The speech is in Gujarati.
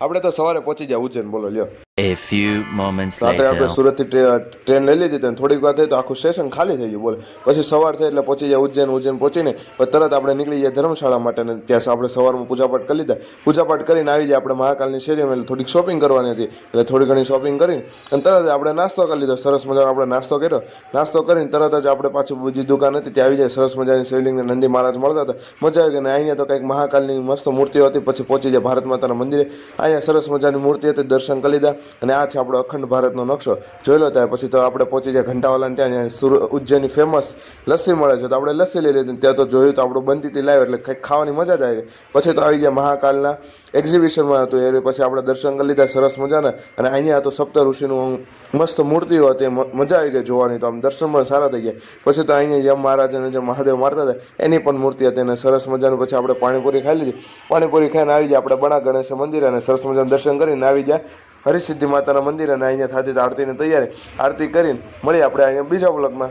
આપણે તો સવારે પહોંચી જાય ઉજ્જૈન, બોલો લ્યો. A few moments રાત્રે આપણે later. સુરતથી ટ્રેન લઈ લીધી હતી, થોડીક વાર થઈ તો આખું સ્ટેશન ખાલી થઈ ગયું, બોલે. પછી સવાર થઈ એટલે પહોંચી જાય ઉજ્જૈન. ઉજ્જૈન પહોંચીને પછી તરત આપણે નીકળી જાય ધર્મશાળા માટે, ને ત્યાં આપણે સવારમાં પૂજાપાઠ કરી લીધા. પૂજાપાઠ કરીને આવી જાય આપણે મહાકાલની શેરીમાં, એટલે થોડીક શોપિંગ કરવાની હતી, એટલે થોડી ઘણી શોપિંગ કરીને અને તરત જ આપણે નાસ્તો કરી લીધો. સરસ મજાનો આપણે નાસ્તો કર્યો. નાસ્તો કરીને તરત જ આપણે પાછી બીજી દુકાન હતી ત્યાં આવી જાય. સરસ મજાની શિવલિંગને નંદી મહારાજ મળતા હતા, મજા આવી ગઈ. અને અહીંયા તો કંઈક મહાકાલની મસ્ત મૂર્તિઓ હતી. પછી પહોંચી જાય ભારત માતાના મંદિરે. અહીંયા સરસ મજાની મૂર્તિ હતી, દર્શન કરી લીધા. અને આ છે આપણો અખંડ ભારતનો નકશો, જોઈ લો. ત્યારે પછી તો આપણે પહોંચી જાય ઘંટાવાલાને ત્યાં ઉજ્જૈનની ફેમસ લસ્સી મળે છે, તો આપણે લસ્સી લઈ લીધી. ત્યાં તો જોયું તો આપણું બનતી હતી લાઈવ, એટલે કંઈક ખાવાની મજા જ આવી ગઈ. પછી તો આવી ગયા મહાકાલના એક્ઝિબિશનમાં હતું એ, પછી આપણે દર્શન કરી લીધા સરસ મજાના. અને અહીંયા તો સપ્ત ઋષિનું મસ્ત મૂર્તિઓ હતી, મજા આવી ગઈ જોવાની. તો આમ દર્શન પણ સારા થઈ ગયા. પછી તો અહીંયા યમ મહારાજ અને જે મહાદેવ મારતા હતા એની પણ મૂર્તિ હતી, અને સરસ મજાનું. પછી આપણે પાણીપુરી ખાઈ લીધી. પાણીપુરી ખાઈને આવી જાય આપણે બણા ગણેશ મંદિર, અને સરસ મજાનું દર્શન કરીને આવી જાય હરિસિદ્ધિ માતાના મંદિર. અને અહીંયા થતી આરતીની તૈયારી. આરતી કરીને મળીએ આપણે અહીંયા બીજા બ્લોગમાં.